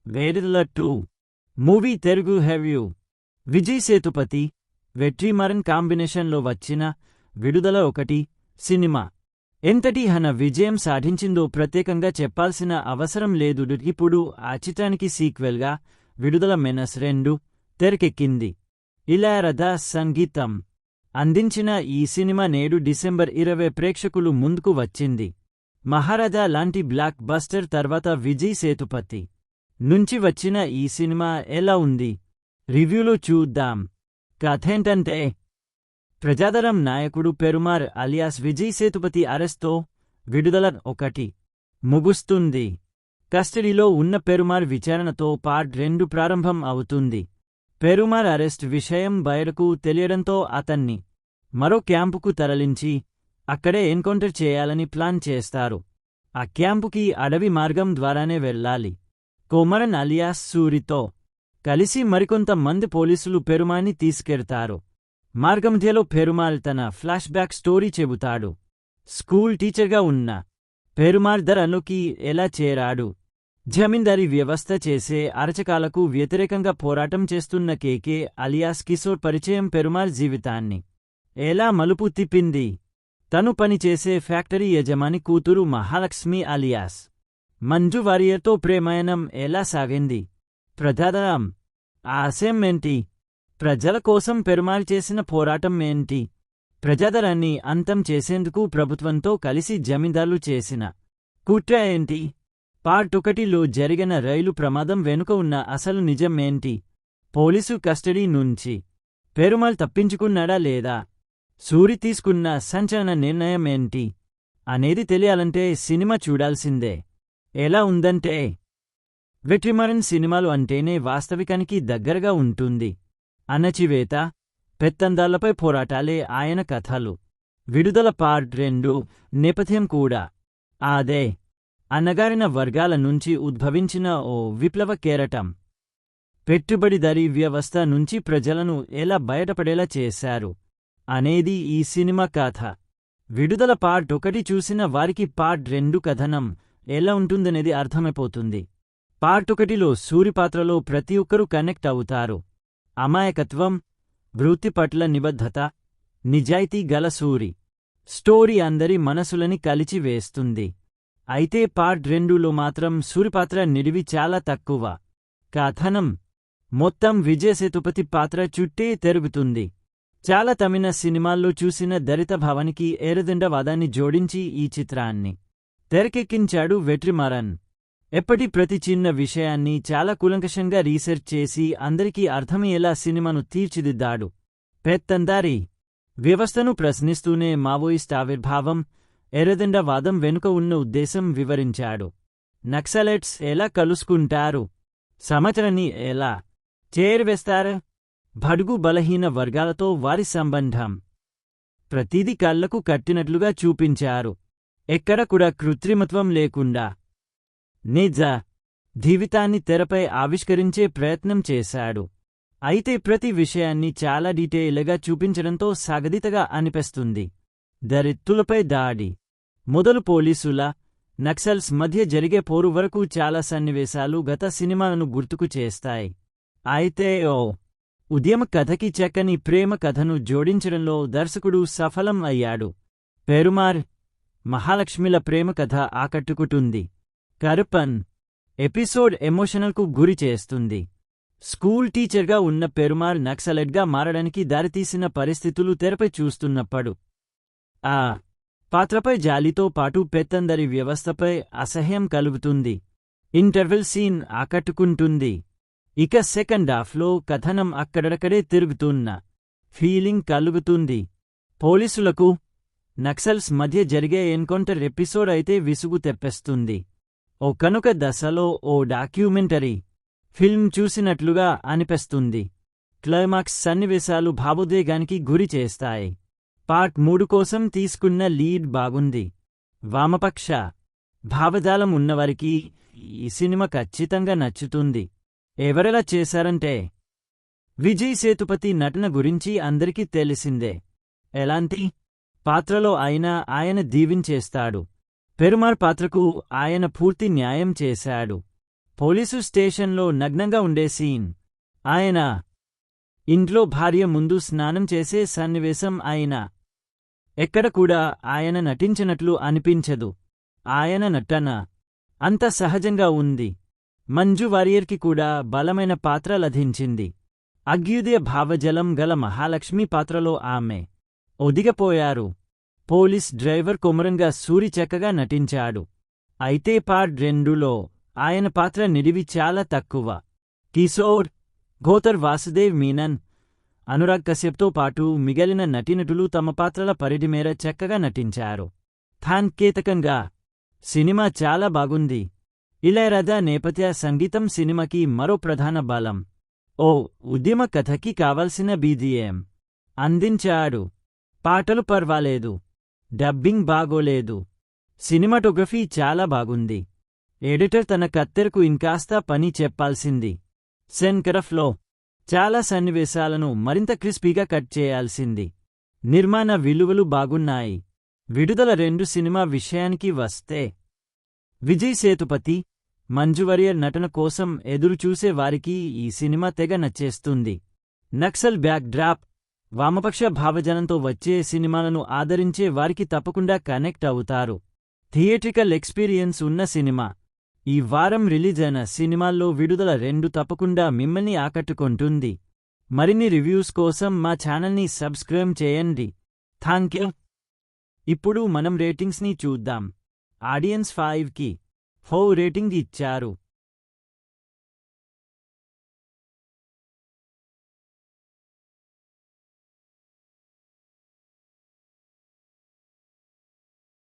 వేడిల 2 movie Telugu హెవ్యూ Vijay Sethupathi Vetrimaaran కాంబినేషన్లో వచ్చిన విడుదల 1 సినిమా ఎంతటి ఘన విజయం సాధించిందో ప్రత్యేకంగా చెప్పాల్సిన అవసరం లేదు. ఇప్పుడు ఆ చిత్రానికి సీక్వెల్గా విడుదల -2 తెరకెక్కింది. ఇళయరాజా సంగీతం అందించిన ఈ సినిమా నేడు డిసెంబర్ 20 ప్రేక్షకులు ముందుకు వచ్చింది. మహారాజా లాంటి బ్లాక్ బస్టర్ తర్వాత విజయ్ సేతుపతి నుంచి వచ్చిన ఈ సినిమా ఎలా ఉంది? రివ్యూలో చూద్దాం. కథేంటంటే ప్రజాదరం నాయకుడు పెరుమార్ అలియాస్ విజయ్ సేతుపతి అరెస్ట్తో విడుదల 1 ముగుస్తుంది. కస్టడీలో ఉన్న పెరుమార్ విచారణతో పార్ట్ 2 ప్రారంభం అవుతుంది. పెరుమార్ అరెస్ట్ విషయం బయటకు తెలియడంతో అతన్ని మరో క్యాంపుకు తరలించి అక్కడే ఎన్కౌంటర్ చేయాలని ప్లాన్ చేస్తారు. ఆ క్యాంపుకి అడవి మార్గం ద్వారానే వెళ్ళాలి. కొమరన్ అలియాస్ సూరితో కలిసి మరికొంత మంది పోలీసులు పెరుమార్ని తీసుకెళ్తారు. మార్గమధ్యలో పెరుమాల్ తన ఫ్లాష్ బ్యాక్ స్టోరీ చెబుతాడు. స్కూల్ టీచర్గా ఉన్న పెరుమార్ ధరలోకి ఎలా చేరాడు? జమీందారీ వ్యవస్థ చేసే అరచకాలకు వ్యతిరేకంగా పోరాటం చేస్తున్న కేకే అలియాస్ కిషోర్ పరిచయం పెరుమార్ జీవితాన్ని ఎలా మలుపు తిప్పింది? తను పనిచేసే ఫ్యాక్టరీ యజమాని కూతురు మహాలక్ష్మి అలియాస్ మంజు వారియర్తో ప్రేమాయణం ఎలా సాగింది? ప్రజాదరం ఆశయం ఏంటి? ప్రజల కోసం పెరుమార్ చేసిన పోరాటం ఏంటి? ప్రజాదరాన్ని అంతం చేసేందుకు ప్రభుత్వంతో కలిసి జమీందారులు చేసిన కుట్ర ఏంటి? పార్ట్ 1లో జరిగిన రైలు ప్రమాదం వెనుక ఉన్న అసలు నిజం ఏంటి? పోలీసు కస్టడీ నుంచి పెరుమాల్ తప్పించుకున్నాడా లేదా? సూరి తీసుకున్న సంచలన నిర్ణయం ఏంటి అనేది తెలియాలంటే సినిమా చూడాల్సిందే. ఎలా ఉందంటే వెట్రిమారన్ సినిమాలు అంటేనే వాస్తవికానికి దగ్గరగా ఉంటుంది. అణచివేత, పెత్తందార్లపై పోరాటాలే ఆయన కథలు. విడుదల పార్ట్ 2 నేపథ్యం కూడా అదే. అణగారిన వర్గాల నుంచి ఉద్భవించిన ఓ విప్లవ కెరటం పెట్టుబడిదారీ వ్యవస్థ నుంచి ప్రజలను ఎలా బయటపడేలా చేశారు అనేది ఈ సినిమా కథ. విడుదల పార్ట్ 1 చూసిన వారికి పార్ట్ 2 కథనం ఎలా ఉంటుందనేది అర్థమైపోతుంది. పార్ట్ 1లో సూరి పాత్రలో ప్రతి ఒక్కరూ కనెక్ట్ అవుతారు. అమాయకత్వం, వృత్తి పట్ల నిబద్ధత, నిజాయితీ గల సూరి స్టోరీ అందరి మనసులని కలిచి వేస్తుంది. అయితే పార్ట్ 2లో మాత్రం సూరి పాత్ర నిడివి చాలా తక్కువ. కథనం మొత్తం విజయ్ సేతుపతి పాత్ర చుట్టే తిరుగుతుంది. చాలా తమిళ సినిమాల్లో చూసిన దళిత భావానికి ఎర్రజెండా జోడించి ఈ చిత్రాన్ని తెరకెక్కించాడు వెట్రిమారన్. ఎప్పటి ప్రతి చిన్న విషయాన్ని చాలా కూలంకషంగా రీసెర్చ్ చేసి అందరికీ అర్థమయ్యేలా సినిమాను తీర్చిదిద్దాడు. పెత్తందారీ వ్యవస్థను ప్రశ్నిస్తూనే మావోయిస్ట్ ఆవిర్భావం, ఎర్రజెండా వాదం వెనుక ఉన్న ఉద్దేశం వివరించాడు. నక్సలైట్స్ ఎలా కలుసుకుంటారు? సమాచారాన్ని ఎలా చేరవేస్తారు? బడుగు బలహీన వర్గాలతో వారి సంబంధం ప్రతిదీ కళ్లకు కట్టినట్లుగా చూపించారు. ఎక్కడ కూడా కృత్రిమత్వం లేకుండా నిజ జీవితాన్ని తెరపై ఆవిష్కరించే ప్రయత్నం చేశాడు. అయితే ప్రతి విషయాన్ని చాలా డీటెయిల్గా చూపించడంతో సాగదీతగా అనిపిస్తుంది. దళితులపై దాడి మొదలు పోలీసుల, నక్సల్స్ మధ్య జరిగే పోరు వరకు చాలా సన్నివేశాలు గత సినిమాను గుర్తుకు చేస్తాయి. అయితే ఉద్యమ కథకి చక్కని ప్రేమ కథను జోడించడంలో దర్శకుడు సఫలం అయ్యాడు. పెరుమార్, మహాలక్ష్మిల ప్రేమ కథ ఆకట్టుకుంటుంది. కరుపన్ ఎపిసోడ్ ఎమోషనల్కు గురి చేస్తుంది. స్కూల్ టీచర్గా ఉన్న పెరుమార్ నక్సలైట్గా మారడానికి దారితీసిన పరిస్థితులు తెరపై చూస్తున్నప్పుడు ఆ పాత్రపై జాలితో పాటు పెత్తందరి వ్యవస్థపై అసహ్యం కలుగుతుంది. ఇంటర్వెల్ సీన్ ఆకట్టుకుంటుంది. ఇక సెకండ్ హాఫ్లో కథనం అక్కడక్కడే తిరుగుతున్న ఫీలింగ్ కలుగుతుంది. పోలీసులకు, నక్సల్స్ మధ్య జరిగే ఎన్కౌంటర్ ఎపిసోడ్ అయితే విసుగు తెప్పిస్తుంది. ఒకానొక దశలో ఓ డాక్యుమెంటరీ ఫిల్మ్ చూసినట్లుగా అనిపిస్తుంది. క్లైమాక్స్ సన్నివేశాలు భావోద్వేగానికి గురి చేస్తాయి. పార్ట్ 3 కోసం తీసుకున్న లీడ్ బాగుంది. వామపక్ష భావజాలం ఉన్నవారికి ఈ సినిమా ఖచ్చితంగా నచ్చుతుంది. ఎవరెలా చేశారంటే విజయ్ సేతుపతి నటన గురించి అందరికీ తెలిసిందే. ఎలాంటి పాత్రలో అయినా ఆయన దీవించేస్తాడు. పెరుమార్ పాత్రకు ఆయన పూర్తి న్యాయం చేశాడు. పోలీసు స్టేషన్లో నగ్నంగా ఉండే సీన్. ఆయన ఇంట్లో భార్య ముందు స్నానం చేసే సన్నివేశం. ఎక్కడ కూడా ఆయన నటించినట్లు అనిపించదు. ఆయన నటన అంత సహజంగా ఉంది. మంజు వారియర్కి కూడా బలమైన పాత్ర లభించింది. అగ్యుదయ భావజలం గల మహాలక్ష్మి పాత్రలో ఆమె ఒదిగిపోయారు. పోలీస్ డ్రైవర్ కొమరంగా సూరి చక్కగా నటించాడు. అయితే పార్ట్ 2లో ఆయన పాత్ర నిడివి చాలా తక్కువ. కిశోర్, గోతర్ వాసుదేవ్ మీనన్, అనురాగ్ కశ్యప్తో పాటు మిగిలిన నటీనటులు తమ పాత్రల పరిధిమేర చక్కగా నటించారు. సాంకేతికంగా సినిమా చాలా బాగుంది. ఇళయరాజా నేపథ్య సంగీతం సినిమాకి మరో ప్రధాన బలం. ఓ ఉద్యమ కథకి కావలసిన బీజిఎం అందించాడు. పాటలు పర్వాలేదు, డబ్బింగ్ బాగోలేదు, సినిమాటోగ్రఫీ చాలా బాగుంది. ఎడిటర్ తన కత్తెరకు ఇంకాస్త పని చెప్పాల్సింది. సెన్కరఫ్లో చాలా సన్నివేశాలను మరింత క్రిస్పీగా కట్ చేయాల్సింది. నిర్మాణ విలువలు బాగున్నాయి. విడుదల 2 సినిమా విషయానికి వస్తే, విజయ్ సేతుపతి, మంజు వారియర్ నటన కోసం ఎదురుచూసే వారికి ఈ సినిమా తెగ నచ్చేస్తుంది. నక్సల్ బ్యాక్ డ్రాప్, వామపక్ష భావజనంతో వచ్చే సినిమాలను ఆదరించే వారికి తప్పకుండా కనెక్ట్ అవుతారు. థియేట్రికల్ ఎక్స్పీరియన్స్ ఉన్న సినిమా. ఈ వారం రిలీజ్ అయిన సినిమాల్లో విడుదల 2 తప్పకుండా మిమ్మల్ని ఆకట్టుకుంటుంది. మరిన్ని రివ్యూస్ కోసం మా ఛానల్ని సబ్స్క్రైబ్ చేయండి. Thank you. ఇప్పుడు మనం రేటింగ్స్ని చూద్దాం. ఆడియన్స్ 5కి 4 రేటింగ్ ఇచ్చారు.